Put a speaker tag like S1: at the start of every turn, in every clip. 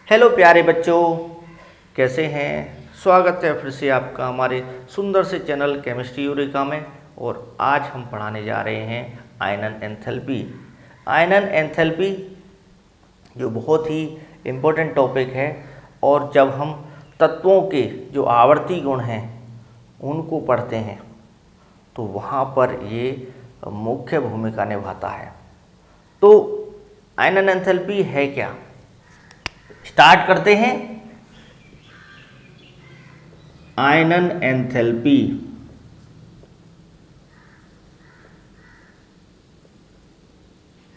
S1: Hello प्यारे बच्चों, कैसे हैं। स्वागत है फिर से आपका हमारे सुंदर से चैनल केमिस्ट्री यूरेका में। और आज हम पढ़ाने जा रहे हैं आयनन एंथैल्पी। आयनन एंथैल्पी जो बहुत ही इम्पोर्टेंट टॉपिक है, और जब हम तत्वों के जो आवर्ती गुण हैं उनको पढ़ते हैं तो वहाँ पर ये मुख्य भूमिका निभाता है। तो आयनन एंथैल्पी है क्या, स्टार्ट करते हैं। आयनन एंथैल्पी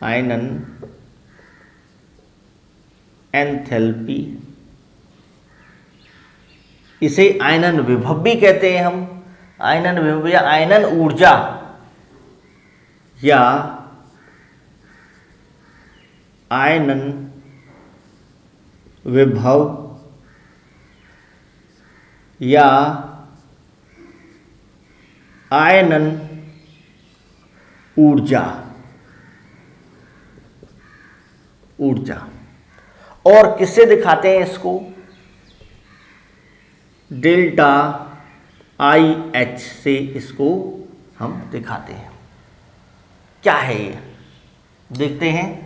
S1: आयनन एंथैल्पी इसे आयनन विभव भी कहते हैं हम। आयनन विभव या आयनन ऊर्जा या आयनन विभव या आयनन ऊर्जा और किससे दिखाते हैं इसको? डेल्टा आई एच से इसको हम दिखाते हैं। क्या है ये, देखते हैं।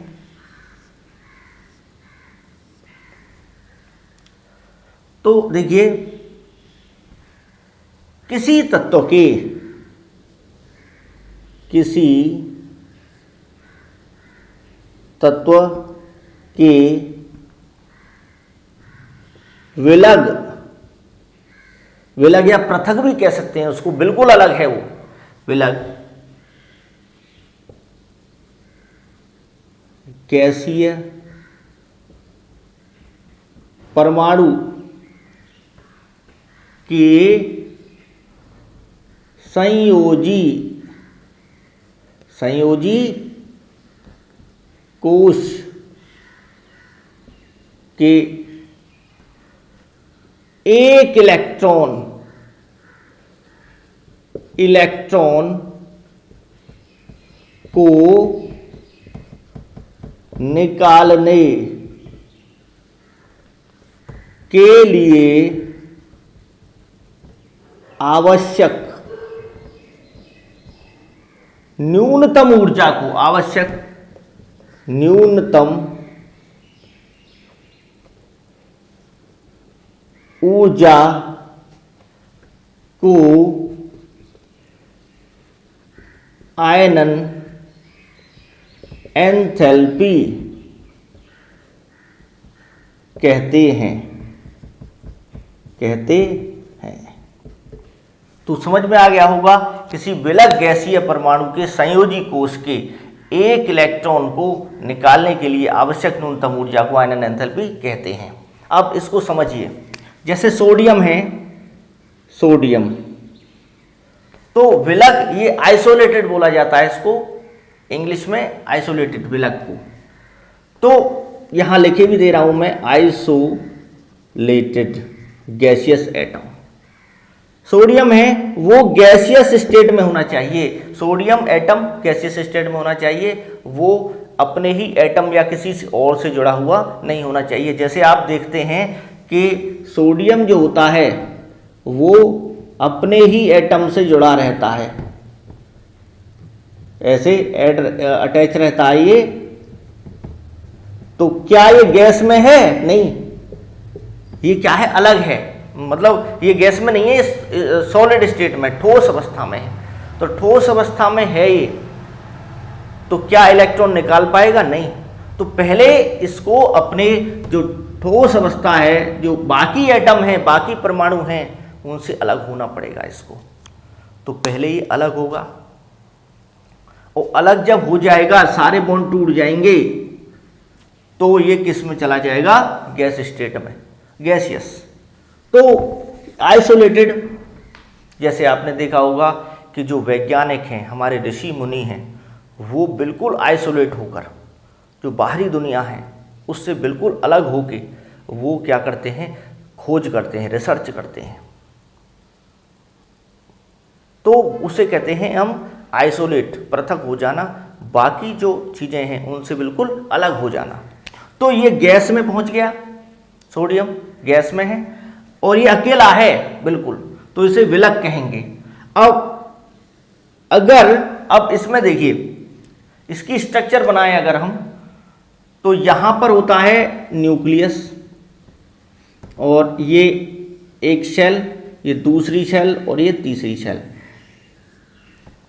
S1: तो देखिए, किसी तत्व के विलग या पृथक भी कह सकते हैं उसको, बिल्कुल अलग है वो विलग गैसीय परमाणु के संयोजी कोश के एक इलेक्ट्रॉन को निकालने के लिए आवश्यक न्यूनतम ऊर्जा को आयनन एंथैल्पी कहते हैं। तो समझ में आ गया होगा, किसी विलग गैसीय परमाणु के संयोजी कोश के एक इलेक्ट्रॉन को निकालने के लिए आवश्यक न्यूनतम ऊर्जा को आयनन एंथैल्पी कहते हैं। अब इसको समझिए, जैसे सोडियम है, तो विलग, ये आइसोलेटेड बोला जाता है इसको इंग्लिश में, आइसोलेटेड विलग को। तो यहां लिखे भी दे रहा हूं मैं, आइसोलेटेड गैसियस एटम। सोडियम है वो गैसियस स्टेट में होना चाहिए, सोडियम एटम गैसियस स्टेट में होना चाहिए, वो अपने ही एटम या किसी और से जुड़ा हुआ नहीं होना चाहिए। जैसे आप देखते हैं कि सोडियम जो होता है वो अपने ही एटम से जुड़ा रहता है, ऐसे अटैच रहता है ये। तो क्या ये गैस में है? नहीं, ये क्या है, अलग है। मतलब ये गैस में नहीं है, सॉलिड स्टेट में, ठोस अवस्था में है। तो ठोस अवस्था में है ये, तो क्या इलेक्ट्रॉन निकाल पाएगा? नहीं। तो पहले इसको अपने जो ठोस अवस्था है, जो बाकी एटम हैं, बाकी परमाणु हैं, उनसे अलग होना पड़ेगा इसको। तो पहले ये अलग होगा, और अलग जब हो जाएगा, सारे बॉन्ड टूट जाएंगे, तो ये किस में चला जाएगा? गैस स्टेट में, गैसियस। तो आइसोलेटेड, जैसे आपने देखा होगा कि जो वैज्ञानिक हैं, हमारे ऋषि मुनि हैं, वो बिल्कुल आइसोलेट होकर जो बाहरी दुनिया है उससे बिल्कुल अलग होके वो क्या करते हैं? खोज करते हैं, रिसर्च करते हैं। तो उसे कहते हैं हम आइसोलेट, पृथक हो जाना, बाकी जो चीज़ें हैं उनसे बिल्कुल अलग हो जाना। तो ये गैस में पहुंच गया, सोडियम गैस में है और ये अकेला है बिल्कुल, तो इसे विलक कहेंगे। अब इसमें देखिए, इसकी स्ट्रक्चर बनाए अगर हम, तो यहां पर होता है न्यूक्लियस और ये एक शेल, ये दूसरी शेल और ये तीसरी शेल।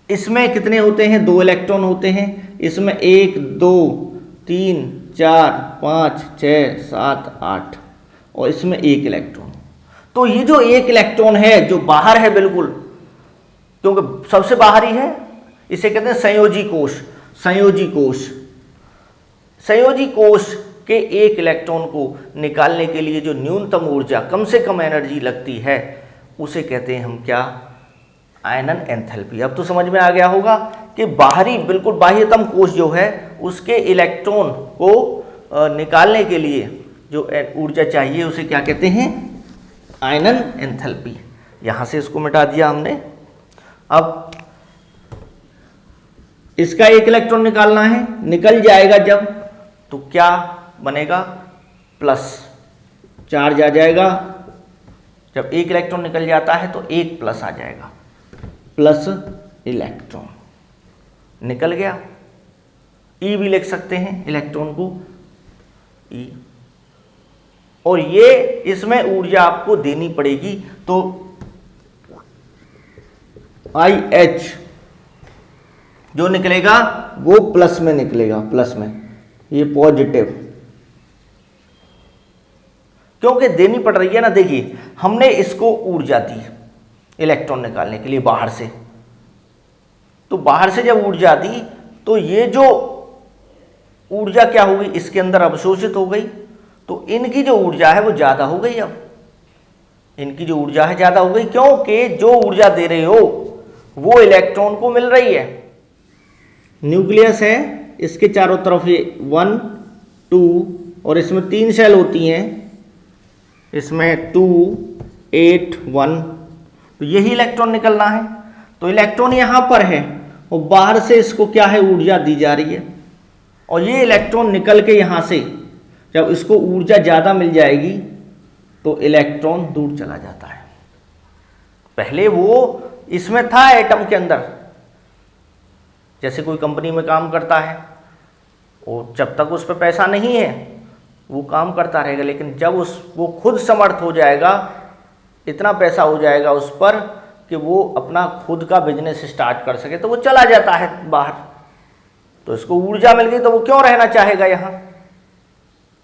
S1: इसमें कितने होते हैं? 2 इलेक्ट्रॉन होते हैं। इसमें 1 2 3 4 5 6 7 8 और इसमें 1 इलेक्ट्रॉन। तो ये जो 1 इलेक्ट्रॉन है जो बाहर है बिल्कुल, क्योंकि सबसे बाहरी है, इसे कहते हैं संयोजी कोश। संयोजी कोश, संयोजी कोश के 1 इलेक्ट्रॉन को निकालने के लिए जो न्यूनतम ऊर्जा, कम से कम एनर्जी लगती है, उसे कहते हैं हम क्या? आयनन एंथैल्पी। अब तो समझ में आ गया होगा कि बाहरी, बिल्कुल बाह्यतम कोश जो है, उसके इलेक्ट्रॉन को निकालने के लिए जो ऊर्जा चाहिए उसे क्या कहते हैं? आयनन एंथैल्पी। यहां से इसको मिटा दिया हमने। अब इसका 1 इलेक्ट्रॉन निकालना है, निकल जाएगा जब, तो क्या बनेगा? प्लस चार्ज आ जाएगा। जब 1 इलेक्ट्रॉन निकल जाता है तो 1 प्लस आ जाएगा, प्लस इलेक्ट्रॉन निकल गया। ई भी लिख सकते हैं इलेक्ट्रॉन को, ई। और ये इसमें ऊर्जा आपको देनी पड़ेगी, तो IH जो निकलेगा वो प्लस में निकलेगा, प्लस में, ये पॉजिटिव, क्योंकि देनी पड़ रही है ना। देखिए, हमने इसको ऊर्जा दी इलेक्ट्रॉन निकालने के लिए बाहर से, तो बाहर से जब ऊर्जा दी तो ये जो ऊर्जा क्या हो गई? इसके अंदर अवशोषित हो गई। तो इनकी जो ऊर्जा है वो ज़्यादा हो गई। अब इनकी जो ऊर्जा है ज़्यादा हो गई, क्योंकि जो ऊर्जा दे रहे हो वो इलेक्ट्रॉन को मिल रही है। न्यूक्लियस है, इसके चारों तरफ ये 1 2 और इसमें 3 शेल होती हैं, इसमें 2 8 1, तो यही इलेक्ट्रॉन निकलना है। तो इलेक्ट्रॉन यहाँ पर है और बाहर से इसको क्या है? ऊर्जा दी जा रही है। और ये इलेक्ट्रॉन निकल के यहाँ से जब इसको ऊर्जा ज़्यादा मिल जाएगी तो इलेक्ट्रॉन दूर चला जाता है। पहले वो इसमें था एटम के अंदर, जैसे कोई कंपनी में काम करता है और जब तक उस पर पैसा नहीं है वो काम करता रहेगा, लेकिन जब वो खुद समर्थ हो जाएगा, इतना पैसा हो जाएगा उस पर कि वो अपना खुद का बिजनेस स्टार्ट कर सके, तो वो चला जाता है बाहर। तो इसको ऊर्जा मिल गई तो वो क्यों रहना चाहेगा यहाँ?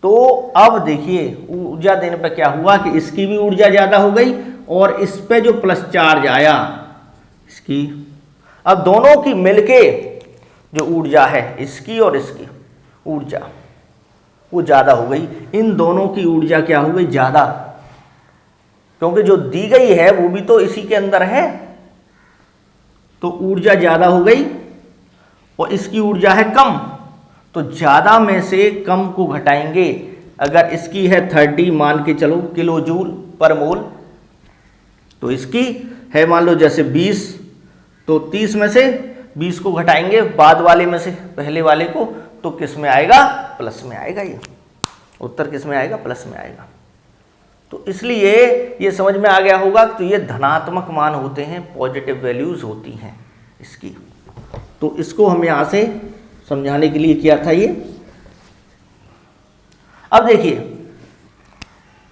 S1: तो अब देखिए, ऊर्जा देने पर क्या हुआ कि इसकी भी ऊर्जा ज़्यादा हो गई और इस पे जो प्लस चार्ज आया इसकी, अब दोनों की मिलके जो ऊर्जा है, इसकी और इसकी ऊर्जा, वो ज़्यादा हो गई। इन दोनों की ऊर्जा क्या हो गई? ज़्यादा, क्योंकि जो दी गई है वो भी तो इसी के अंदर है, तो ऊर्जा ज़्यादा हो गई और इसकी ऊर्जा है कम, तो ज़्यादा में से कम को घटाएंगे। अगर इसकी है 30, मान के चलो, किलो जूल पर मोल, तो इसकी है मान लो जैसे 20, तो 30 में से 20 को घटाएंगे बाद वाले में से पहले वाले को, तो किस में आएगा? प्लस में आएगा। ये उत्तर किस में आएगा? प्लस में आएगा। तो इसलिए ये समझ में आ गया होगा, तो ये धनात्मक मान होते हैं, पॉजिटिव वैल्यूज होती हैं इसकी। तो इसको हम यहाँ से समझाने के लिए किया था ये। अब देखिए,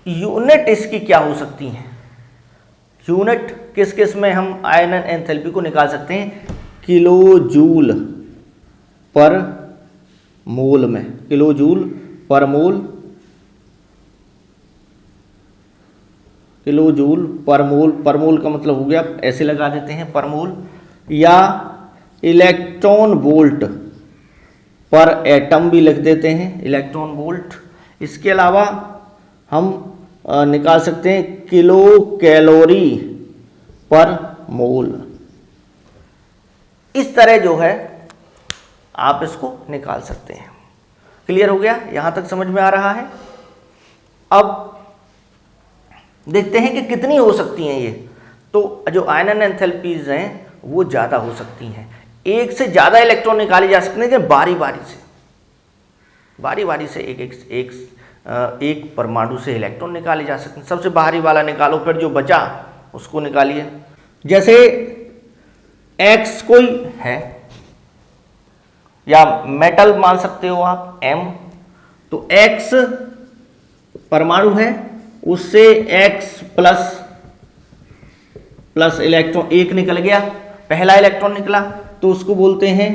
S1: यूनिट इसकी क्या हो सकती हैं? यूनिट किस किस में हम आयनन एंथैल्पी को निकाल सकते हैं? किलो जूल पर मोल में, किलो जूल पर मोल, किलो जूल पर मोल। पर मोल का मतलब हो गया, ऐसे लगा देते हैं पर मोल, या इलेक्ट्रॉन वोल्ट पर एटम भी लिख देते हैं, इलेक्ट्रॉन वोल्ट। इसके अलावा हम निकाल सकते हैं किलो कैलोरी पर मोल। इस तरह जो है आप इसको निकाल सकते हैं। क्लियर हो गया? यहां तक समझ में आ रहा है? अब देखते हैं कि कितनी हो सकती हैं ये। तो जो आयनन एंथैल्पीज हैं वो ज़्यादा हो सकती हैं, एक से ज़्यादा इलेक्ट्रॉन निकाले जा सकते हैं, लेकिन बारी बारी से एक एक परमाणु से इलेक्ट्रॉन निकाले जा सकते हैं। सबसे बाहरी वाला निकालो, फिर जो बचा उसको निकालिए। जैसे X कोई है या मेटल मान सकते हो आप M, तो X परमाणु है, उससे X प्लस इलेक्ट्रॉन एक निकल गया, पहला इलेक्ट्रॉन निकला, तो उसको बोलते हैं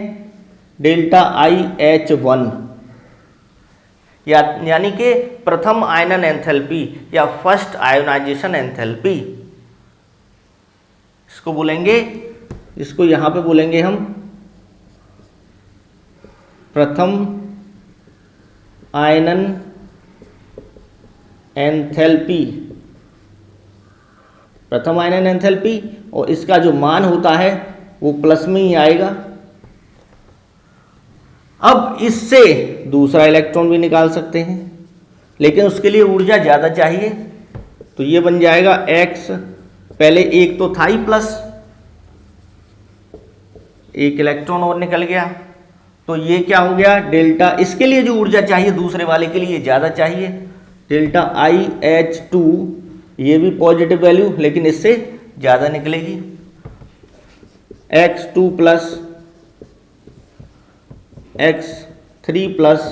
S1: डेल्टा IH1, यानी कि प्रथम आयनन एंथैल्पी या फर्स्ट आयोनाइजेशन एंथैल्पी इसको बोलेंगे। इसको यहां पे बोलेंगे हम प्रथम आयनन एंथैल्पी, प्रथम आयनन एंथैल्पी, और इसका जो मान होता है वो प्लस में ही आएगा। अब इससे दूसरा इलेक्ट्रॉन भी निकाल सकते हैं, लेकिन उसके लिए ऊर्जा ज़्यादा चाहिए, तो ये बन जाएगा X, पहले एक तो था ही प्लस, एक इलेक्ट्रॉन और निकल गया, तो ये क्या हो गया डेल्टा, इसके लिए जो ऊर्जा चाहिए दूसरे वाले के लिए ज़्यादा चाहिए, डेल्टा IH2, ये भी पॉजिटिव वैल्यू लेकिन इससे ज़्यादा निकलेगी, X2 plus X3 plus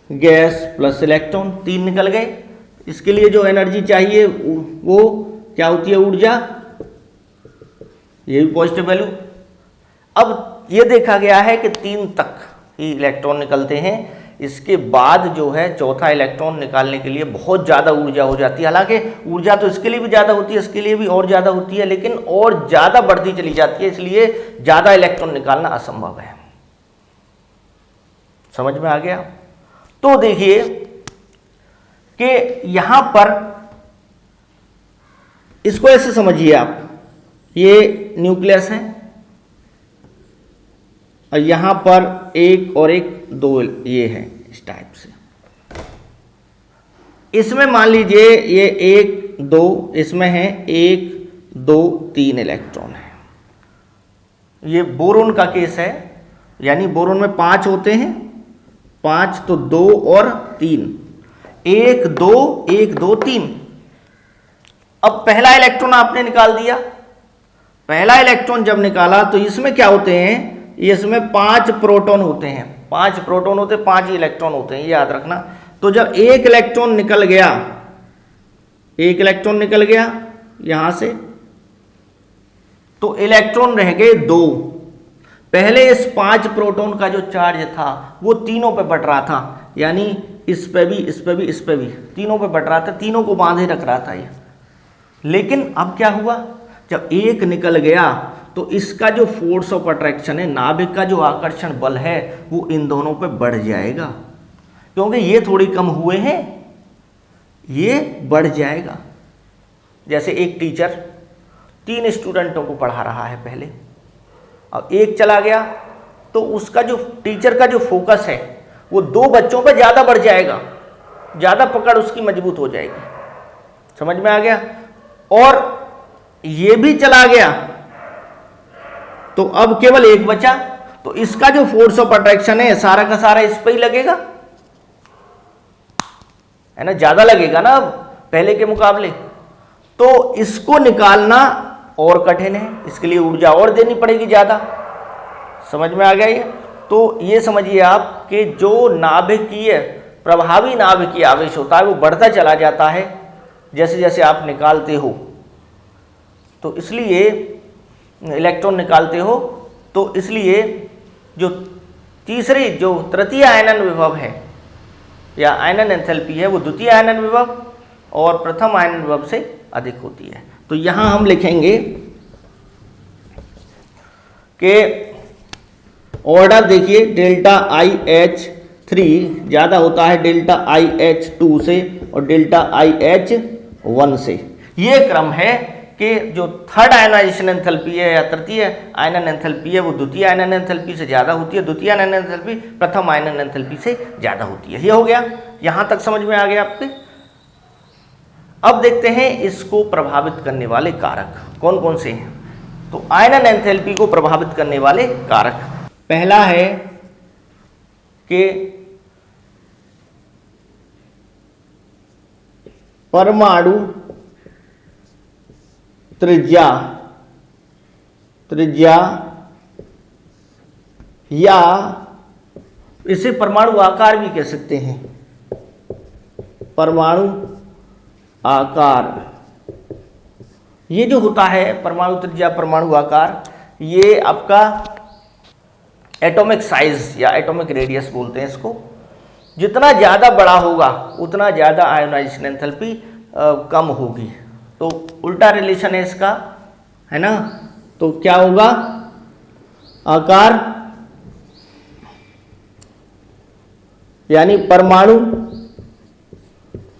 S1: gas plus electron, 3 निकल गए। इसके लिए जो एनर्जी चाहिए वो क्या होती है, ऊर्जा, ये भी पॉजिटिव वैल्यू। अब ये देखा गया है कि 3 तक ही इलेक्ट्रॉन निकलते हैं, इसके बाद जो है चौथा इलेक्ट्रॉन निकालने के लिए बहुत ज़्यादा ऊर्जा हो जाती है। हालांकि ऊर्जा तो इसके लिए भी ज़्यादा होती है, इसके लिए भी और ज़्यादा होती है, लेकिन और ज़्यादा बढ़ती चली जाती है, इसलिए ज़्यादा इलेक्ट्रॉन निकालना असंभव है। समझ में आ गया? तो देखिए कि यहां पर इसको ऐसे समझिए आप, ये न्यूक्लियस है और यहां पर एक और एक दो ये है इस टाइप से। इसमें मान लीजिए ये 1 2, इसमें है 1 2 3 इलेक्ट्रॉन है। ये बोरोन का केस है, यानी बोरोन में 5 होते हैं, 5 तो 2 और 3, 1 2 1 2 3। अब पहला इलेक्ट्रॉन आपने निकाल दिया, पहला इलेक्ट्रॉन जब निकाला तो इसमें क्या होते हैं, इसमें 5 प्रोटॉन होते हैं, 5 प्रोटॉन होते हैं, 5 इलेक्ट्रॉन होते हैं, ये याद रखना। तो जब एक इलेक्ट्रॉन निकल गया, एक इलेक्ट्रॉन निकल गया यहां से, तो इलेक्ट्रॉन रह गए 2। पहले इस 5 प्रोटॉन का जो चार्ज था वो तीनों पे बट रहा था, यानी इस पे भी, इस पे भी, इस पे भी, तीनों पे बट रहा था, तीनों को बांधे रख रहा था ये। लेकिन अब क्या हुआ, जब एक निकल गया तो इसका जो फोर्स ऑफ अट्रैक्शन है, नाभिक का जो आकर्षण बल है, वो इन दोनों पे बढ़ जाएगा, क्योंकि ये थोड़ी कम हुए हैं, ये बढ़ जाएगा। जैसे एक टीचर 3 स्टूडेंटों को पढ़ा रहा है पहले, अब एक चला गया तो उसका जो टीचर का जो फोकस है वो 2 बच्चों पे ज़्यादा बढ़ जाएगा, ज़्यादा पकड़ उसकी मजबूत हो जाएगी। समझ में आ गया? और ये भी चला गया तो अब केवल एक बचा, तो इसका जो फोर्स ऑफ अट्रैक्शन है सारा का सारा इस पे ही लगेगा, है ना, ज्यादा लगेगा ना अब पहले के मुकाबले। तो इसको निकालना और कठिन है, इसके लिए ऊर्जा और देनी पड़ेगी ज्यादा। समझ में आ गया ये? तो ये समझिए आप कि जो नाभिकीय, प्रभावी नाभिकीय आवेश होता है वो बढ़ता चला जाता है जैसे जैसे आप निकालते हो, तो इसलिए इलेक्ट्रॉन निकालते हो, तो इसलिए जो तीसरी, जो तृतीय आयनन विभव है या आयनन एंथैल्पी है, वो द्वितीय आयनन विभव और प्रथम आयनन विभव से अधिक होती है। तो यहां हम लिखेंगे कि ऑर्डर देखिए, डेल्टा IH3 ज़्यादा होता है डेल्टा IH2 से और डेल्टा IH1 से। ये क्रम है कि जो थर्ड आयनाइजेशन एंथैल्पी है या तृतीय आयनन एंथैल्पी है वो द्वितीय आयनन एंथैल्पी से ज़्यादा होती है, द्वितीय आयनन एंथैल्पी प्रथम आयनन एंथैल्पी से ज़्यादा होती है। ये हो गया, यहाँ तक समझ में आ गया आपके। अब देखते हैं इसको प्रभावित करने वाले कारक कौन कौन से हैं। तो आयनन एंथैल्पी को प्रभावित करने वाले कारक, पहला है कि परमाणु त्रिज्या या इसे परमाणु आकार भी कह सकते हैं, परमाणु आकार। ये जो होता है परमाणु त्रिज्या, परमाणु आकार, ये आपका एटॉमिक साइज या एटॉमिक रेडियस बोलते हैं इसको। जितना ज़्यादा बड़ा होगा उतना ज़्यादा आयोनाइजेशन एंथैल्पी कम होगी। तो उल्टा रिलेशन है इसका, है ना। तो क्या होगा, आकार यानी परमाणु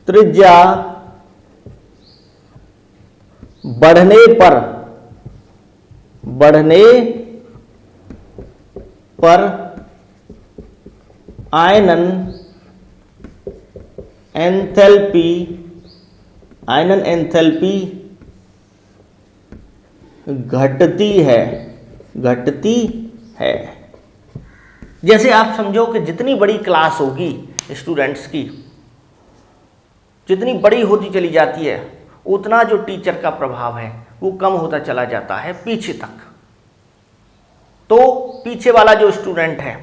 S1: त्रिज्या बढ़ने पर आयनन एंथैल्पी घटती है। जैसे आप समझो कि जितनी बड़ी क्लास होगी स्टूडेंट्स की, जितनी बड़ी होती चली जाती है उतना जो टीचर का प्रभाव है वो कम होता चला जाता है पीछे तक। तो पीछे वाला जो स्टूडेंट है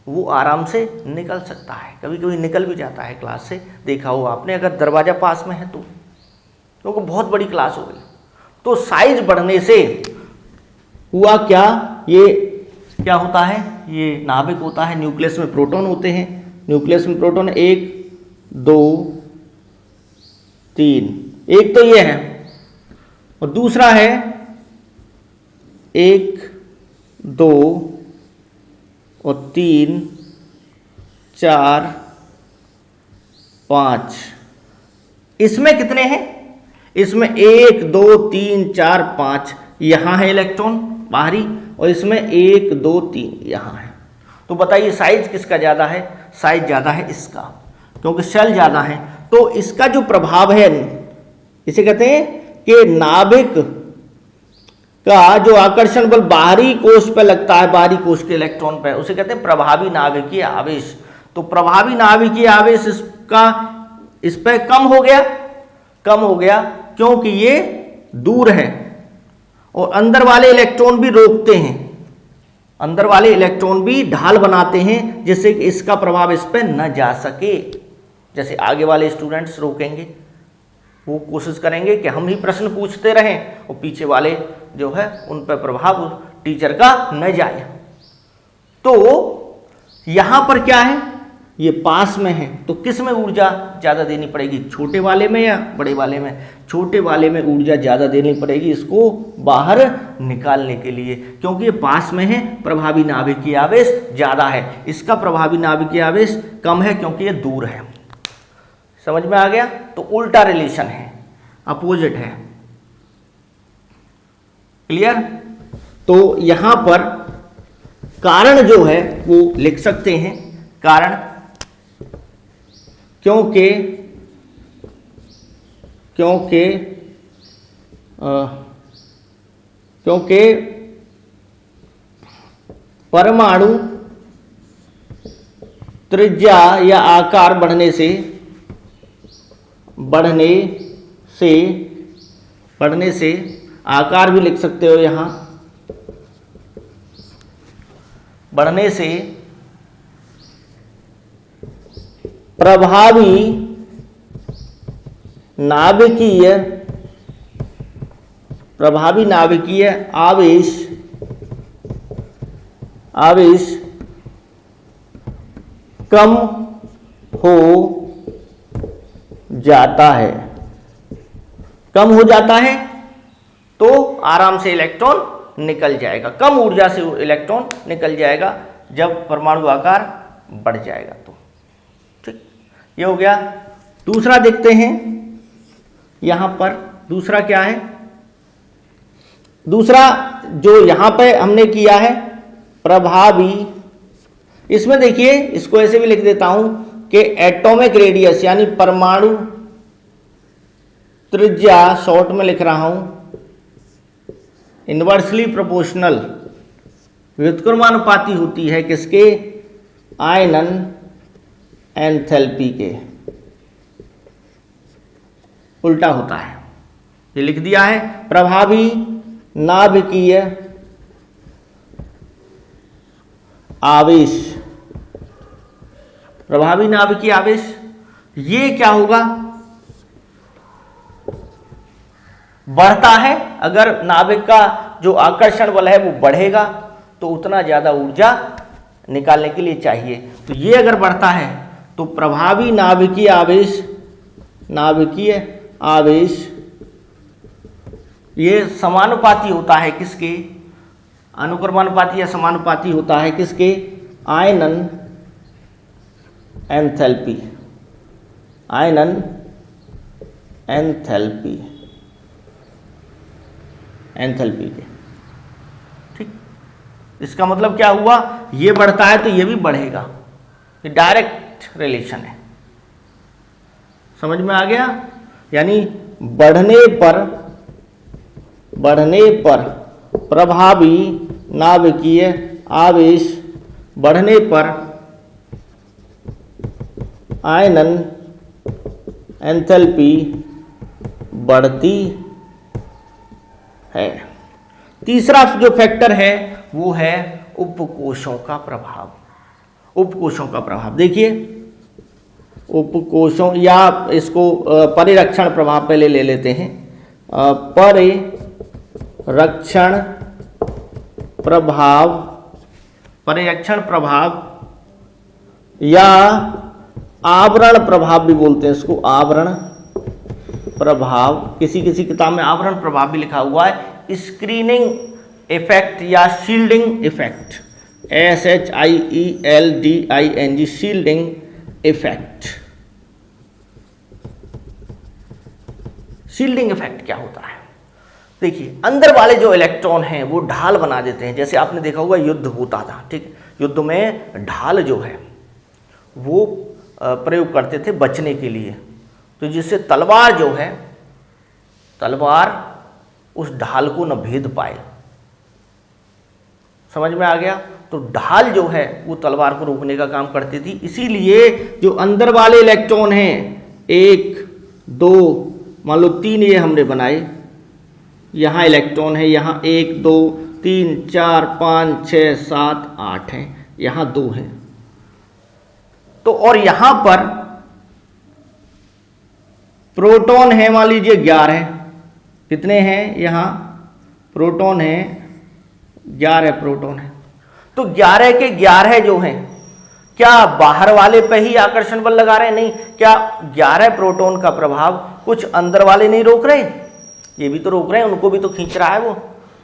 S1: वो आराम से निकल सकता है, कभी कभी निकल भी जाता है क्लास से, देखा हो आपने, अगर दरवाज़ा पास में है तो, क्योंकि बहुत बड़ी क्लास हो गई। तो साइज बढ़ने से हुआ क्या, ये क्या होता है, ये नाभिक होता है, न्यूक्लियस में प्रोटॉन होते हैं, न्यूक्लियस में प्रोटॉन 1 2 3, एक तो ये है और दूसरा है 1 2 और 3 4 5। इसमें कितने हैं, इसमें 1 2 3 4 5 यहाँ है इलेक्ट्रॉन बाहरी, और इसमें 1 2 3 यहाँ है। तो बताइए साइज किसका ज़्यादा है, साइज ज़्यादा है इसका, क्योंकि शेल ज़्यादा है। तो इसका जो प्रभाव है, इसे कहते हैं कि नाभिक का जो आकर्षण बल बाहरी कोश पे लगता है, बाहरी कोश के इलेक्ट्रॉन पे, उसे कहते हैं प्रभावी नाभिकीय आवेश। तो प्रभावी नाभिकीय आवेश इसका इस पे कम हो गया क्योंकि ये दूर है, और अंदर वाले इलेक्ट्रॉन भी रोकते हैं, अंदर वाले इलेक्ट्रॉन भी ढाल बनाते हैं जिससे कि इसका प्रभाव इस पे न जा सके। जैसे आगे वाले स्टूडेंट्स रोकेंगे, वो कोशिश करेंगे कि हम ही प्रश्न पूछते रहें और पीछे वाले जो है उन पर प्रभाव टीचर का न जाए। तो यहाँ पर क्या है, ये पास में है, तो किस में ऊर्जा ज़्यादा देनी पड़ेगी, छोटे वाले में या बड़े वाले में? छोटे वाले में ऊर्जा ज़्यादा देनी पड़ेगी इसको बाहर निकालने के लिए, क्योंकि ये पास में है, प्रभावी नाभिकीय आवेश ज़्यादा है, इसका प्रभावी नाभिकीय आवेश कम है क्योंकि ये दूर है। समझ में आ गया? तो उल्टा रिलेशन है, अपोजिट है। क्लियर? तो यहां पर कारण जो है वो लिख सकते हैं, कारण क्योंकि परमाणु त्रिज्या या आकार बढ़ने से आकार भी लिख सकते हो यहां, बढ़ने से प्रभावी नाभिकीय आवेश कम हो जाता है, तो आराम से इलेक्ट्रॉन निकल जाएगा, कम ऊर्जा से इलेक्ट्रॉन निकल जाएगा जब परमाणु आकार बढ़ जाएगा। तो ठीक, ये हो गया। दूसरा देखते हैं, यहां पर दूसरा क्या है, दूसरा जो यहां पे हमने किया है प्रभावी, इसमें देखिए इसको ऐसे भी लिख देता हूं कि एटॉमिक रेडियस यानी परमाणु त्रिज्या, शॉर्ट में लिख रहा हूं, इन्वर्सली प्रोपोर्शनल, व्युत्क्रमानुपाती होती है किसके, आयनन एंथैल्पी के। उल्टा होता है। ये लिख दिया है, प्रभावी नाभिकीय आवेश, प्रभावी नाभिकीय आवेश, ये क्या होगा, बढ़ता है। अगर नाभिक का जो आकर्षण बल है वो बढ़ेगा तो उतना ज्यादा ऊर्जा निकालने के लिए चाहिए। तो ये अगर बढ़ता है तो प्रभावी नाभिकीय आवेश, नाभिकीय आवेश ये समानुपाती होता है किसके, अनुक्रमानुपाती या समानुपाती होता है किसके, आयनन एंथैल्पी, आयनन एंथैल्पी, एंथैल्पी के। ठीक, इसका मतलब क्या हुआ, ये बढ़ता है तो ये भी बढ़ेगा, ये डायरेक्ट रिलेशन है। समझ में आ गया? यानी बढ़ने पर प्रभावी नाभिकीय आवेश बढ़ने पर आयनन एंथैल्पी बढ़ती है। तीसरा जो फैक्टर है वो है उपकोषों का प्रभाव। उपकोषों का प्रभाव देखिए, उपकोषों या इसको परिरक्षण प्रभाव पहले ले लेते हैं। परिरक्षण प्रभाव या आवरण प्रभाव भी बोलते हैं इसको, आवरण प्रभाव, किसी किसी किताब में आवरण प्रभाव भी लिखा हुआ है। स्क्रीनिंग इफेक्ट या shielding effect, SHIELDING, shielding effect. Shielding effect क्या होता है, देखिए अंदर वाले जो इलेक्ट्रॉन हैं वो ढाल बना देते हैं। जैसे आपने देखा होगा युद्ध होता था, ठीक, युद्ध में ढाल जो है वो प्रयोग करते थे बचने के लिए, तो जिससे तलवार जो है, तलवार उस ढाल को न भेद पाए। समझ में आ गया? तो ढाल जो है वो तलवार को रोकने का काम करती थी। इसीलिए जो अंदर वाले इलेक्ट्रॉन हैं, 1 2 मान लो 3 ये हमने बनाए, यहाँ इलेक्ट्रॉन है, यहाँ 1 2 3 4 5 6 7 8 हैं, यहाँ 2 हैं। तो और यहाँ पर प्रोटॉन है, मान लीजिए 11, कितने हैं यहाँ, प्रोटॉन है 11 प्रोटॉन है। तो 11 के 11 जो हैं, क्या बाहर वाले पे ही आकर्षण बल लगा रहे हैं? नहीं। क्या 11 प्रोटॉन का प्रभाव कुछ अंदर वाले नहीं रोक रहे? ये भी तो रोक रहे हैं, उनको भी तो खींच रहा है वो।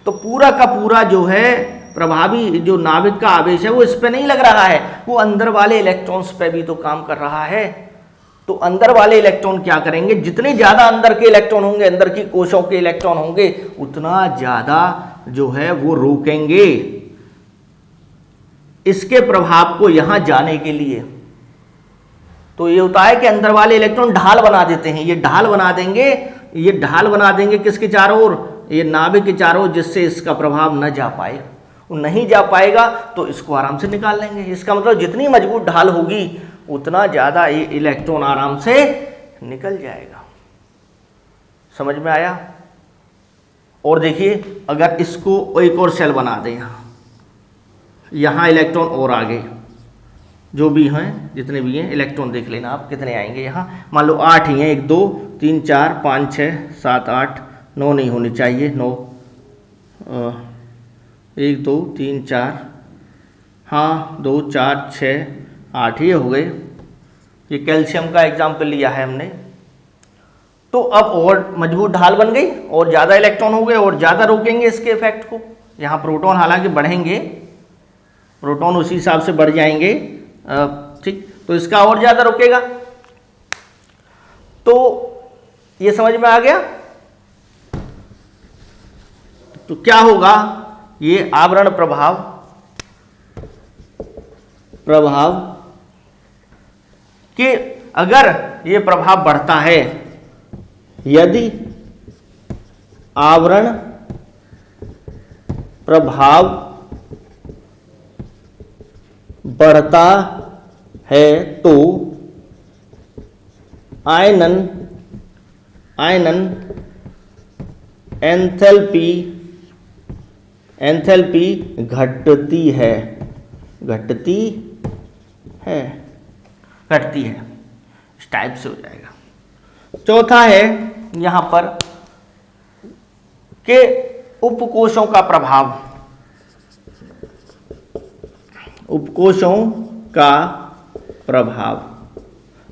S1: तो पूरा का पूरा जो है प्रभावी जो नाभिक का आवेश है वो इस पे नहीं लग रहा है, वो अंदर वाले इलेक्ट्रॉन्स पे भी तो काम कर रहा है। तो अंदर वाले इलेक्ट्रॉन क्या करेंगे, जितने ज्यादा अंदर के इलेक्ट्रॉन होंगे, अंदर की कोशों के इलेक्ट्रॉन होंगे, उतना ज्यादा जो है वो रोकेंगे इसके प्रभाव को यहां जाने के लिए। तो ये होता है कि अंदर वाले इलेक्ट्रॉन ढाल बना देते हैं, ये ढाल बना देंगे, ये ढाल बना देंगे किसके चारों ओर, ये नाभिक के चारों ओर, जिससे इसका प्रभाव न जा पाए। वो नहीं जा पाएगा तो इसको आराम से निकाल लेंगे। इसका मतलब जितनी मजबूत ढाल होगी उतना ज़्यादा ये इलेक्ट्रॉन आराम से निकल जाएगा। समझ में आया? और देखिए, अगर इसको एक और सेल बना दें, यहाँ इलेक्ट्रॉन और आगे जो भी हैं, जितने भी हैं इलेक्ट्रॉन देख लेना आप कितने आएंगे। यहाँ मान लो 8 ही हैं, 1 2 3 4 5 6 7 8 9 नहीं होनी चाहिए, 9 1 2 3 4 हाँ 2 4 6 8 ये हो गए। ये कैल्शियम का एग्जाम्पल लिया है हमने। तो अब और मजबूत ढाल बन गई और ज़्यादा इलेक्ट्रॉन हो गए और ज़्यादा रोकेंगे इसके इफेक्ट को। यहाँ प्रोटॉन हालांकि बढ़ेंगे, प्रोटॉन उसी हिसाब से बढ़ जाएंगे, ठीक, तो इसका और ज़्यादा रोकेगा। तो ये समझ में आ गया? तो क्या होगा, ये आवरण प्रभाव कि अगर ये प्रभाव बढ़ता है, यदि आवरण प्रभाव बढ़ता है तो आयनन आयनन एंथैल्पी घटती है, इस टाइप से हो जाएगा। चौथा है यहां पर के उपकोषों का प्रभाव, उपकोषों का प्रभाव।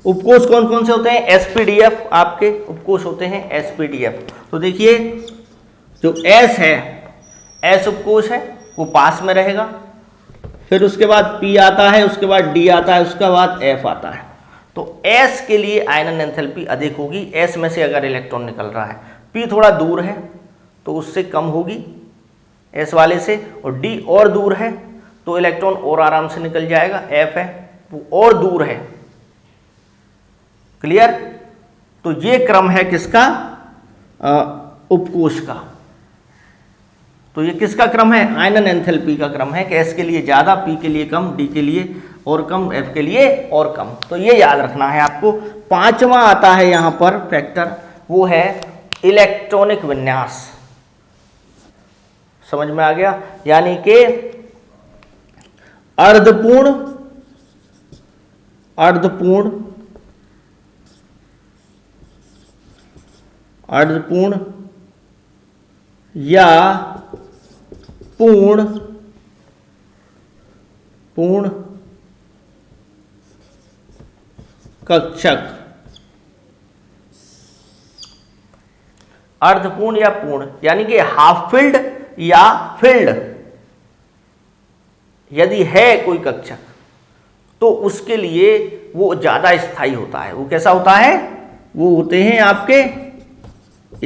S1: उपकोष कौन कौन से होते हैं? एसपीडीएफ, आपके उपकोष होते हैं एसपीडीएफ। तो देखिए जो एस है, एस उपकोष है, वो पास में रहेगा, फिर उसके बाद पी आता है, उसके बाद डी आता है, उसके बाद एफ आता है। तो एस के लिए आयनन एंथैल्पी अधिक होगी, एस में से अगर इलेक्ट्रॉन निकल रहा है। पी थोड़ा दूर है तो उससे कम होगी एस वाले से, और डी और दूर है तो इलेक्ट्रॉन और आराम से निकल जाएगा। एफ है वो और दूर है। क्लियर? तो ये क्रम है किसका? उपकोष का। तो ये किसका क्रम है? आयनन एंथैल्पी का क्रम है कि एस के लिए ज़्यादा, पी के लिए कम, डी के लिए और कम, एफ के लिए और कम। तो ये याद रखना है आपको। पांचवा आता है यहाँ पर फैक्टर, वो है इलेक्ट्रॉनिक विन्यास। समझ में आ गया? यानी कि अर्धपूर्ण या पूर्ण कक्षक। अर्धपूर्ण या पूर्ण यानी कि हाफ फिल्ड या फिल्ड यदि है कोई कक्षक तो उसके लिए वो ज्यादा स्थायी होता है। वो कैसा होता है? वो होते हैं आपके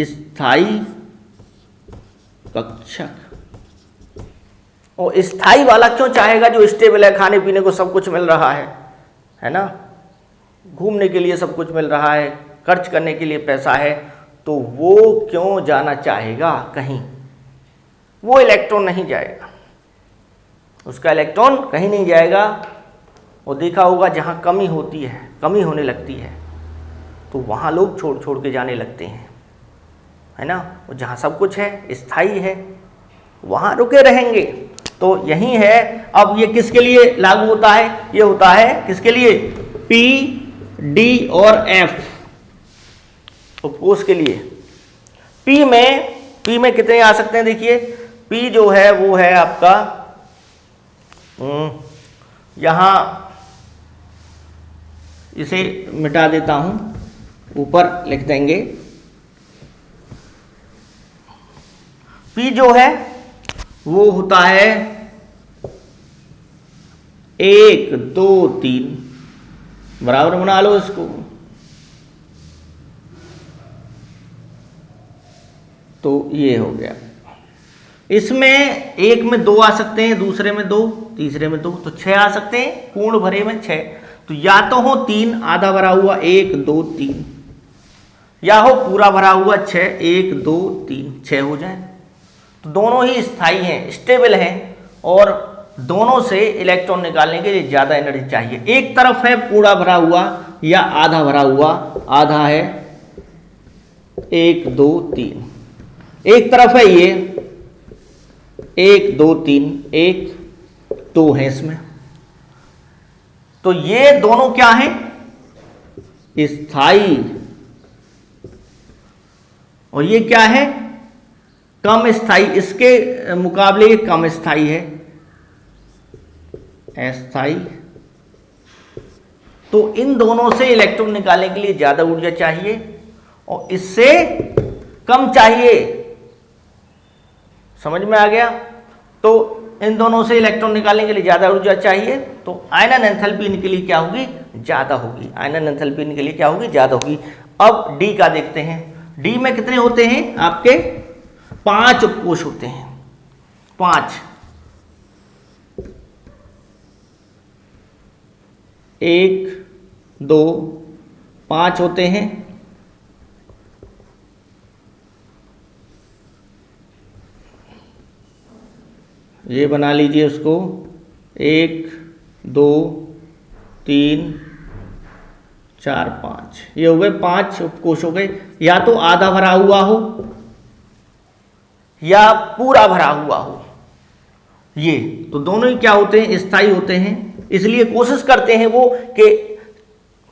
S1: स्थायी कक्षक। और स्थायी वाला क्यों चाहेगा? जो स्टेबल है, खाने पीने को सब कुछ मिल रहा है ना, घूमने के लिए सब कुछ मिल रहा है, खर्च करने के लिए पैसा है, तो वो क्यों जाना चाहेगा कहीं? वो इलेक्ट्रॉन नहीं जाएगा, उसका इलेक्ट्रॉन कहीं नहीं जाएगा। वो देखा होगा जहाँ कमी होती है, कमी होने लगती है, तो वहाँ लोग छोड़ छोड़ के जाने लगते हैं, है ना। और जहाँ सब कुछ है, स्थायी है, वहाँ रुके रहेंगे। तो यही है। अब ये किसके लिए लागू होता है? ये होता है किसके लिए? पी, डी और एफ उपकोष के लिए। पी में कितने आ सकते हैं? देखिए पी जो है वो है आपका यहां, इसे मिटा देता हूं, ऊपर लिख देंगे। पी जो है वो होता है 1 2 3, बराबर बना लो इसको। तो ये हो गया। इसमें एक में 2 आ सकते हैं, दूसरे में 2, तीसरे में 2, तो 6 आ सकते हैं। पूर्ण भरे में 6, तो या तो हो 3 आधा भरा हुआ 1 2 3, या हो पूरा भरा हुआ 6 1 2 3 6 हो जाए। तो दोनों ही स्थायी हैं, स्टेबल हैं, और दोनों से इलेक्ट्रॉन निकालने के लिए ज़्यादा एनर्जी चाहिए। एक तरफ है पूरा भरा हुआ या आधा भरा हुआ, आधा है 1 2 3, एक तरफ है ये 1 2 3, 1 2 है इसमें। तो ये दोनों क्या हैं? स्थायी। और ये क्या है? कम स्थायी। इसके मुकाबले ये कम स्थायी है, अस्थायी। तो इन दोनों से इलेक्ट्रॉन निकालने के लिए ज्यादा ऊर्जा चाहिए और इससे कम चाहिए। समझ में आ गया? तो इन दोनों से इलेक्ट्रॉन निकालने के लिए ज्यादा ऊर्जा चाहिए, तो आयनन एंथैल्पी इनके लिए क्या होगी? ज्यादा होगी। आयनन एंथैल्पी इनके लिए क्या होगी? ज्यादा होगी। अब डी का देखते हैं। डी में कितने होते हैं? आपके 5 उपकोष होते हैं। 5, 1 2 5 होते हैं। ये बना लीजिए उसको, 1 2 3 4 5, ये हो गए 5 उपकोष हो गए। या तो आधा भरा हुआ हो या पूरा भरा हुआ हो, ये तो दोनों ही क्या होते हैं, स्थायी होते हैं। इसलिए कोशिश करते हैं वो कि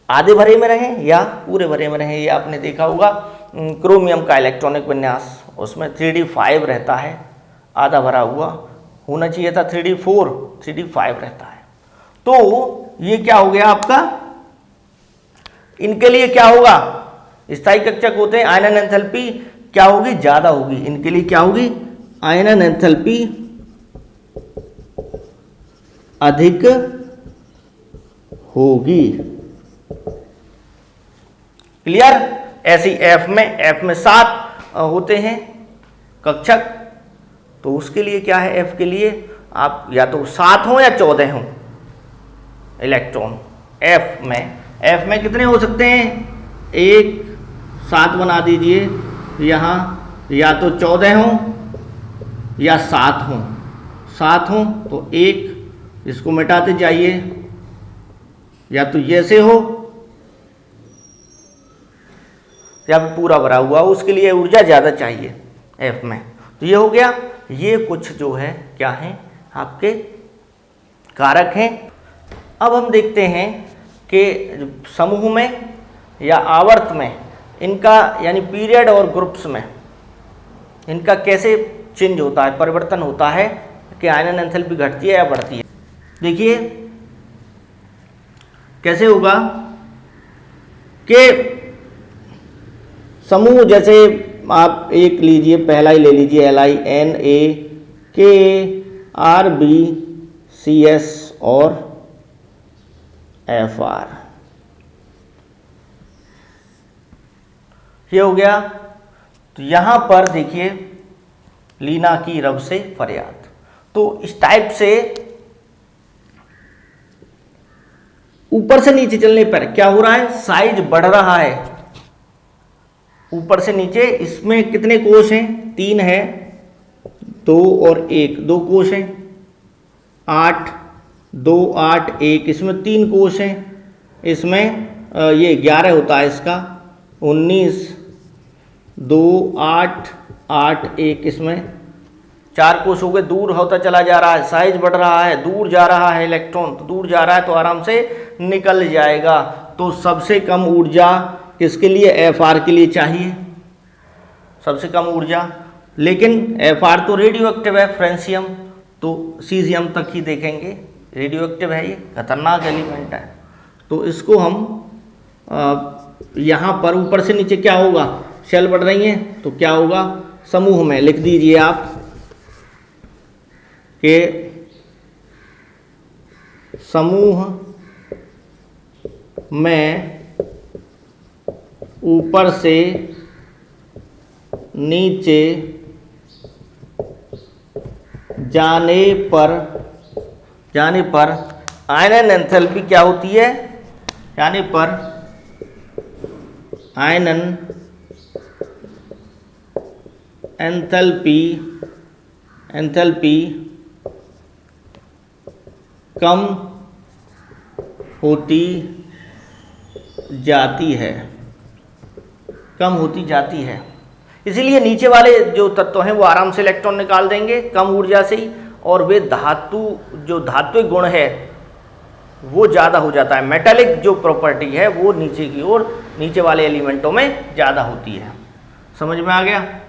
S1: आधे भरे में रहें या पूरे भरे में रहें। ये आपने देखा होगा क्रोमियम का इलेक्ट्रॉनिक विन्यास, उसमें 3d5 रहता है, आधा भरा हुआ होना चाहिए था 3d4, 3d5 रहता है। तो ये क्या हो गया आपका, इनके लिए क्या होगा, स्थायी कक्षक होते हैं, आयनन एंथैल्पी क्या होगी, ज्यादा होगी। इनके लिए क्या होगी, आयनन एंथैल्पी अधिक होगी। क्लियर। ऐसी एफ में 7 होते हैं कक्षक, तो उसके लिए क्या है, एफ के लिए आप या तो 7 हो या 14 हो इलेक्ट्रॉन। एफ में कितने हो सकते हैं, 1 7 बना दीजिए यहाँ, या तो 14 हो या 7 हो। 7 हो तो 1, इसको मिटाते जाइए, या तो जैसे हो या फिर पूरा भरा हुआ, उसके लिए ऊर्जा ज़्यादा चाहिए एफ में। तो ये हो गया, ये कुछ जो है क्या है आपके कारक हैं। अब हम देखते हैं कि समूह में या आवर्त में इनका यानी पीरियड और ग्रुप्स में इनका कैसे चेंज होता है, परिवर्तन होता है कि आयनन एंथैल्पी घटती है या बढ़ती है। देखिए कैसे होगा कि समूह, जैसे आप एक लीजिए, पहला ही ले लीजिए LiNaKRbCs और Fr, ये हो गया। तो यहां पर देखिए लीना की रब से फरियाद। तो इस टाइप से ऊपर से नीचे चलने पर क्या हो रहा है, साइज बढ़ रहा है ऊपर से नीचे। इसमें कितने कोश हैं, 3 है, 2 और 1, 2 कोश हैं। 8 2 8 1, इसमें 3 कोश हैं। इसमें ये 11 होता है इसका, 19 2 8 8 1, इसमें 4 कोश हो गए। दूर होता चला जा रहा है, साइज बढ़ रहा है, दूर जा रहा है इलेक्ट्रॉन, तो दूर जा रहा है तो आराम से निकल जाएगा। तो सबसे कम ऊर्जा किसके लिए, Fr के लिए चाहिए, सबसे कम ऊर्जा। लेकिन Fr तो रेडियो एक्टिव है, फ्रेंसियम तो सीजियम तक ही देखेंगे, रेडियो एक्टिव है, ये खतरनाक एलिमेंट है। तो इसको हम यहाँ पर ऊपर से नीचे क्या होगा, शेल बढ़ रही हैं, तो क्या होगा, समूह में लिख दीजिए आप कि समूह में ऊपर से नीचे जाने पर आयनन एंथैल्पी क्या होती है, जाने पर आयनन एंथैल्पी कम होती जाती है, कम होती जाती है। इसीलिए नीचे वाले जो तत्व हैं वो आराम से इलेक्ट्रॉन निकाल देंगे कम ऊर्जा से ही, और वे जो धात्विक गुण है वो ज़्यादा हो जाता है। मेटालिक जो प्रॉपर्टी है वो नीचे की ओर, नीचे वाले एलिमेंटों में ज़्यादा होती है। समझ में आ गया।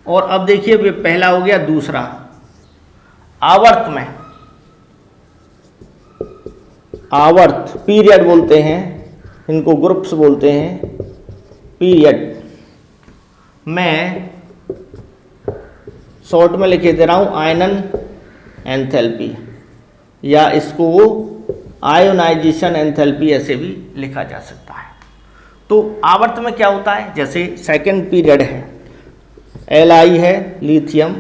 S1: और अब देखिए ये पहला हो गया। दूसरा, आवर्त में, आवर्त पीरियड बोलते हैं इनको, ग्रुप्स बोलते हैं। पीरियड मैं शॉर्ट में लिखे दे रहा हूं आयनन एंथैल्पी, या इसको आयोनाइजेशन एंथैल्पी ऐसे भी लिखा जा सकता है। तो आवर्त में क्या होता है, जैसे सेकंड पीरियड है, Li है lithium,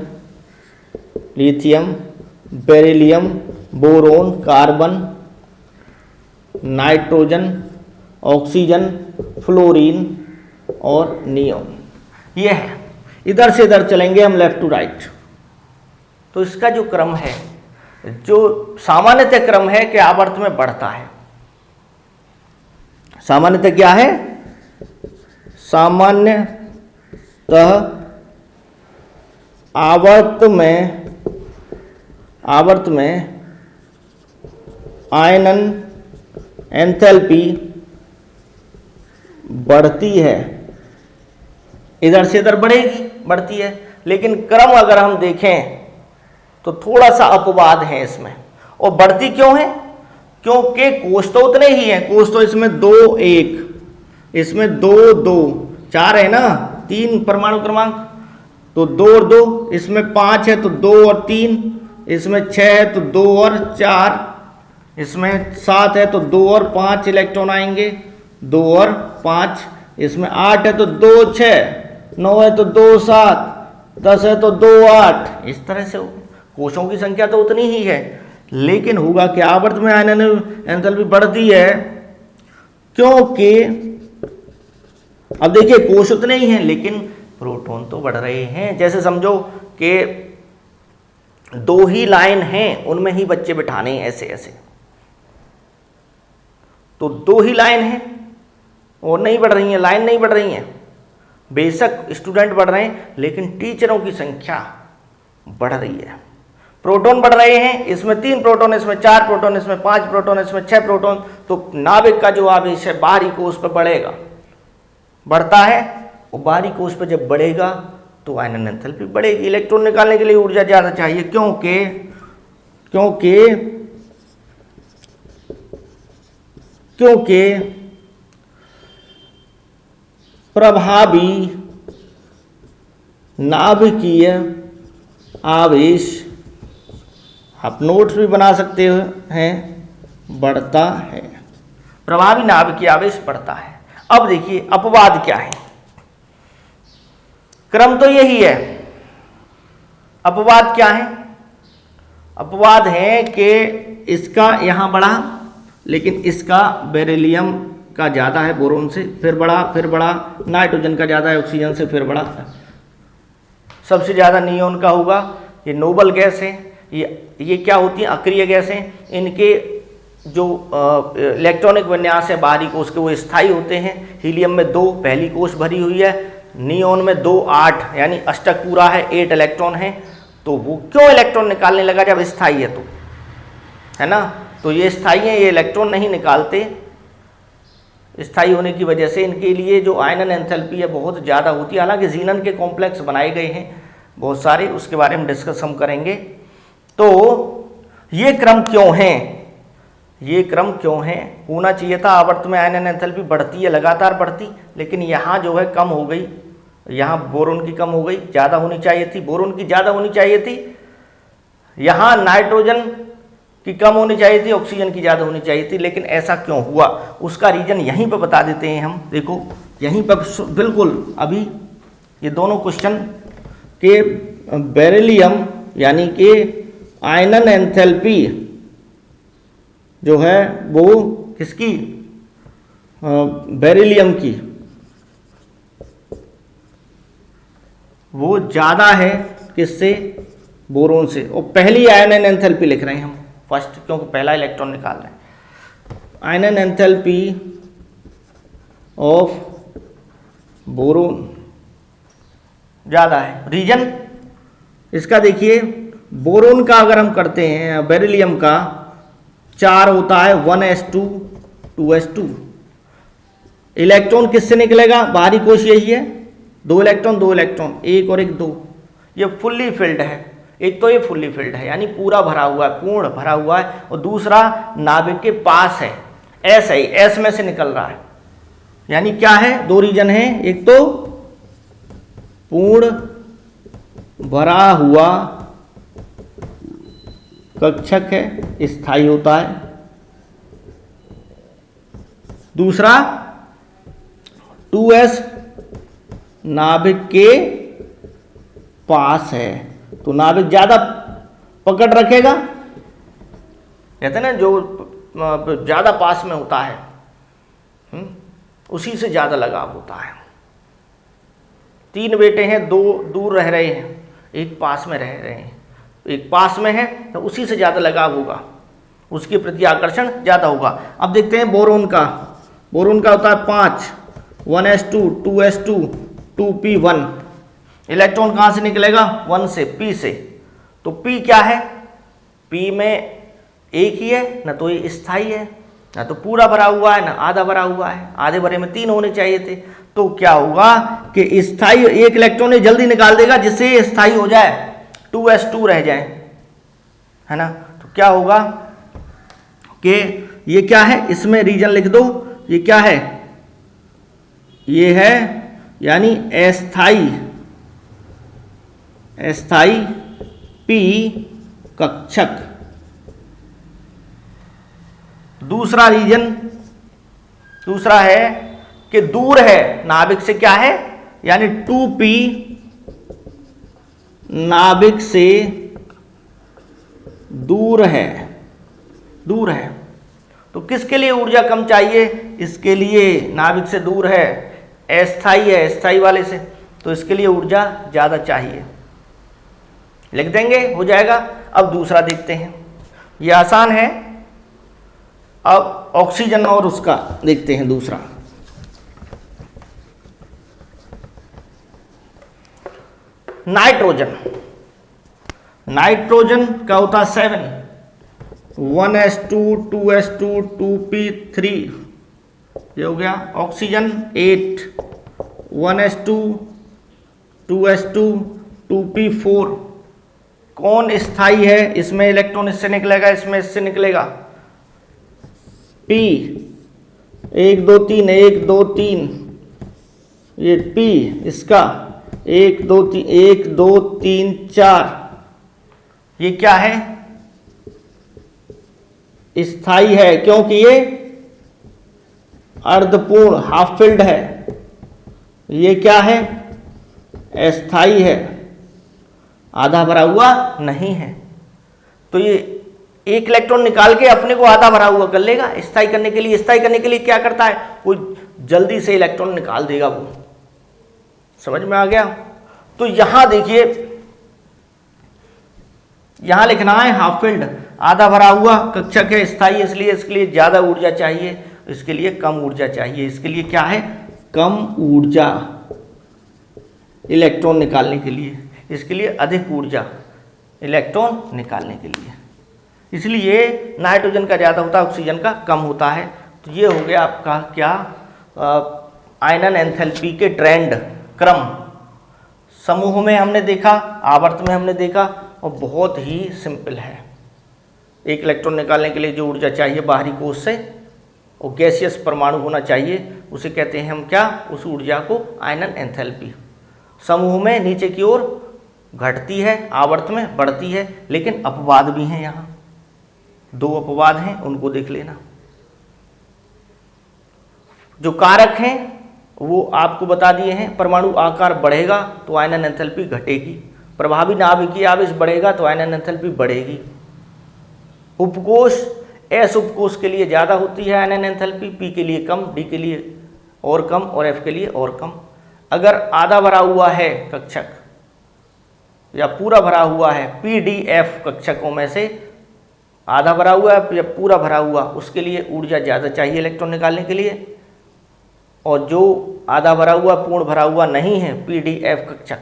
S1: beryllium, boron, carbon, nitrogen, oxygen, fluorine और नियोन। ये है, इधर से इधर चलेंगे हम लेफ्ट टू राइट। तो इसका जो क्रम है, जो सामान्यतः क्रम है कि आवर्त में बढ़ता है, सामान्यतः क्या है, सामान्यतः आवर्त में आयनन एंथैल्पी बढ़ती है, इधर से इधर बढ़ती है, लेकिन क्रम अगर हम देखें तो थोड़ा सा अपवाद है इसमें। और बढ़ती क्यों है, क्योंकि कोष तो उतने ही हैं, कोष तो इसमें 2 1, इसमें 2 2 4 है ना, 3 परमाणु क्रमांक, तो 2 और 2, इसमें 5 है तो 2 और 3, इसमें 6 है तो 2 और 4, इसमें 7 है तो 2 और 5 इलेक्ट्रॉन आएंगे, 2 और 5, इसमें 8 है तो 2 6, 9 है तो 2 7, 10 है तो 2 8। इस तरह से कोषों की संख्या तो उतनी ही है, लेकिन होगा कि आवर्त में आयनन एंथैल्पी बढ़ती है, क्योंकि अब देखिए कोष उतने ही हैं लेकिन प्रोटॉन तो बढ़ रहे हैं। जैसे समझो कि 2 ही लाइन हैं, उनमें ही बच्चे बिठाने हैं ऐसे ऐसे, तो 2 ही लाइन हैं और नहीं बढ़ रही हैं, लाइन नहीं बढ़ रही हैं। बेशक स्टूडेंट बढ़ रहे हैं लेकिन टीचरों की संख्या बढ़ रही है। प्रोटॉन बढ़ रहे हैं, इसमें 3 प्रोटॉन, इसमें 4 प्रोटॉन, इसमें 5 प्रोटॉन, इसमें 6 प्रोटॉन, तो नाभिक का जो आवेश है बाहरी कोष पर बढ़ेगा, बढ़ता है, और बाहरी कोष पर जब बढ़ेगा तो आयनन एंथैल्पी बढ़ेगी। इलेक्ट्रॉन निकालने के लिए ऊर्जा ज़्यादा चाहिए, क्योंकि प्रभावी नाभिकीय आवेश, आप नोट्स भी बना सकते हैं, बढ़ता है, प्रभावी नाभिकीय आवेश बढ़ता है। अब देखिए अपवाद क्या है, क्रम तो यही है, अपवाद क्या है, अपवाद है कि इसका यहां बढ़ा लेकिन इसका बेरिलियम का ज़्यादा है बोरोन से, फिर बढ़ा, नाइट्रोजन का ज़्यादा है ऑक्सीजन से, फिर बढ़ा, सबसे ज़्यादा नियोन का होगा। ये नोबल गैस है, ये क्या होती है, अक्रिय गैस है, इनके जो इलेक्ट्रॉनिक विन्यास है बाहरी कोष के वो स्थायी होते हैं। हीलियम में 2 पहली कोष भरी हुई है, नियोन में 2 8 यानी अष्टक पूरा है, 8 इलेक्ट्रॉन है, तो वो क्यों इलेक्ट्रॉन निकालने लगा, जब स्थायी है तो, है ना, तो ये स्थायी है, ये इलेक्ट्रॉन नहीं निकालते, स्थायी होने की वजह से इनके लिए जो आयनन एंथैल्पी है बहुत ज़्यादा होती है। हालांकि जीनन के कॉम्प्लेक्स बनाए गए हैं बहुत सारे, उसके बारे में डिस्कस हम करेंगे। तो ये क्रम क्यों है, ये क्रम क्यों है, होना चाहिए था आवर्त में आयनन एंथैल्पी बढ़ती है, लगातार बढ़ती, लेकिन यहाँ जो है कम हो गई, यहाँ बोरोन की कम हो गई, ज़्यादा होनी चाहिए थी, बोरोन की ज़्यादा होनी चाहिए थी, यहाँ नाइट्रोजन की कम होनी चाहिए थी, ऑक्सीजन की ज़्यादा होनी चाहिए थी, लेकिन ऐसा क्यों हुआ, उसका रीजन यहीं पर बता देते हैं हम। देखो यहीं पर बिल्कुल अभी ये दोनों क्वेश्चन के बेरिलियम यानी कि आयनन एंथैल्पी जो है वो किसकी, बेरिलियम की, वो ज़्यादा है किससे, बोरोन से। और पहली आयनन एंथैल्पी लिख रहे हैं हम फर्स्ट, क्योंकि पहला इलेक्ट्रॉन निकाल रहे हैं। आयनन एंथैल्पी ऑफ बोरोन ज़्यादा है, रीजन इसका देखिए, बोरोन का अगर हम करते हैं, बेरिलियम का 4 होता है, 1s2 2s2, इलेक्ट्रॉन किससे निकलेगा, बाहरी कोष यही है, 2 इलेक्ट्रॉन 2 इलेक्ट्रॉन, 1 और 1 2, ये फुल्ली फिल्ड है, एक तो ये फुल्ली फिल्ड है यानी पूरा भरा हुआ है, पूर्ण भरा हुआ है, और दूसरा नाभिक के पास है, एस है, एस में से निकल रहा है, यानी क्या है, 2 रीजन है, एक तो पूर्ण भरा हुआ कक्षक है, स्थायी होता है, दूसरा 2s नाभिक के पास है, तो नाभिक ज्यादा पकड़ रखेगा, कहते हैं ना जो ज्यादा पास में होता है उसी से ज्यादा लगाव होता है। 3 बेटे हैं, 2 दूर रह रहे हैं, एक पास में रह रहे हैं, एक पास में है तो उसी से ज़्यादा लगाव होगा, उसके प्रति आकर्षण ज़्यादा होगा। अब देखते हैं बोरोन का, बोरोन का होता है 5, 1s2, 2s2, 2p1। इलेक्ट्रॉन कहाँ से निकलेगा? 1 से, p से। तो p क्या है? p में एक ही है, ना तो ये स्थायी है, ना तो पूरा भरा हुआ है, ना आधा भरा हुआ है। आधे भरे में 3 होने चाहिए थे। तो क्या होगा कि स्थायी एक इलेक्ट्रॉन जल्दी निकाल देगा जिससे ये स्थायी हो जाए, 2s2 रह जाए, है ना। तो क्या होगा कि ये क्या है, इसमें रीजन लिख दो, ये क्या है, ये है यानी अस्थाई p कक्षक। दूसरा रीजन, दूसरा है कि दूर है, नाभिक से क्या है, यानी 2p नाभिक से दूर है, दूर है। तो किसके लिए ऊर्जा कम चाहिए? इसके लिए नाभिक से दूर है, अस्थाई है, अस्थाई वाले से, तो इसके लिए ऊर्जा ज़्यादा चाहिए। लिख देंगे, हो जाएगा। अब दूसरा देखते हैं, ये आसान है। अब ऑक्सीजन और उसका देखते हैं दूसरा। नाइट्रोजन, नाइट्रोजन का होता 7, 1s2, 2s2, 2p3, ये हो गया। Oxygen 8, 1s2, 2s2, 2p4। कौन स्थायी है? इसमें इलेक्ट्रॉन इससे निकलेगा, इसमें इससे निकलेगा। p 1 2 3, 1 2 3, ये p इसका 1 2 3, 1 2 3 4, ये क्या है? स्थायी है, क्योंकि ये अर्धपूर्ण हाफ फिल्ड है। ये क्या है? अस्थायी है, आधा भरा हुआ नहीं है। तो ये एक इलेक्ट्रॉन निकाल के अपने को आधा भरा हुआ कर लेगा। स्थायी करने के लिए, स्थायी करने के लिए क्या करता है? कोई जल्दी से इलेक्ट्रॉन निकाल देगा वो। समझ में आ गया? तो यहां देखिए, यहां लिखना है हाफ फिल्ड, आधा भरा हुआ कक्षक है, स्थायी, इसलिए इसके लिए ज्यादा ऊर्जा चाहिए, इसके लिए कम ऊर्जा चाहिए। इसके लिए क्या है? कम ऊर्जा इलेक्ट्रॉन निकालने के लिए, इसके लिए अधिक ऊर्जा इलेक्ट्रॉन निकालने के लिए। इसलिए नाइट्रोजन का ज़्यादा होता है, ऑक्सीजन का कम होता है। तो ये हो गया आपका क्या, आयनन एंथैल्पी के ट्रेंड, क्रम। समूह में हमने देखा, आवर्त में हमने देखा, और बहुत ही सिंपल है। एक इलेक्ट्रॉन निकालने के लिए जो ऊर्जा चाहिए बाहरी कोश से, और गैसियस परमाणु होना चाहिए, उसे कहते हैं हम क्या? उस ऊर्जा को आयनन एंथैल्पी। समूह में नीचे की ओर घटती है, आवर्त में बढ़ती है, लेकिन अपवाद भी हैं। यहाँ 2 अपवाद हैं, उनको देख लेना। जो कारक हैं वो आपको बता दिए हैं। परमाणु आकार बढ़ेगा तो आयनन एंथैल्पी घटेगी, प्रभावी नाभिकीय आवेश बढ़ेगा तो आयनन एंथैल्पी बढ़ेगी। उपकोष, एस उपकोष के लिए ज़्यादा होती है आयनन एंथैल्पी, पी के लिए कम, डी के लिए और कम, और एफ के लिए और कम। अगर आधा भरा हुआ है कक्षक या पूरा भरा हुआ है, पी डी एफ कक्षकों में से आधा भरा हुआ है या पूरा भरा हुआ, उसके लिए ऊर्जा ज़्यादा चाहिए इलेक्ट्रॉन निकालने के लिए। और जो आधा भरा हुआ, पूर्ण भरा हुआ नहीं है, पी डी एफ कक्षक,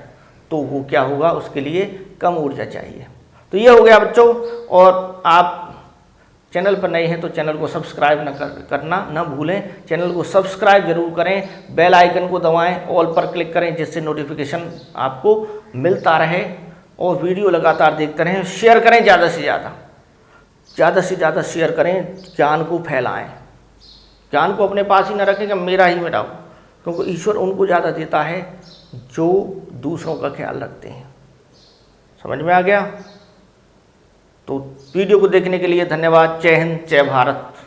S1: तो वो क्या होगा? उसके लिए कम ऊर्जा चाहिए। तो ये हो गया बच्चों। और आप चैनल पर नए हैं तो चैनल को सब्सक्राइब करना न भूलें। चैनल को सब्सक्राइब जरूर करें, बेल आइकन को दबाएं, ऑल पर क्लिक करें, जिससे नोटिफिकेशन आपको मिलता रहे, और वीडियो लगातार देखते रहें। शेयर करें, ज़्यादा से ज़्यादा शेयर करें, ज्ञान को फैलाएं। ज्ञान को अपने पास ही न रखें कि मेरा ही मिटाओ, क्योंकि ईश्वर उनको ज़्यादा देता है जो दूसरों का ख्याल रखते हैं। समझ में आ गया? तो वीडियो को देखने के लिए धन्यवाद। जय हिंद, जय भारत।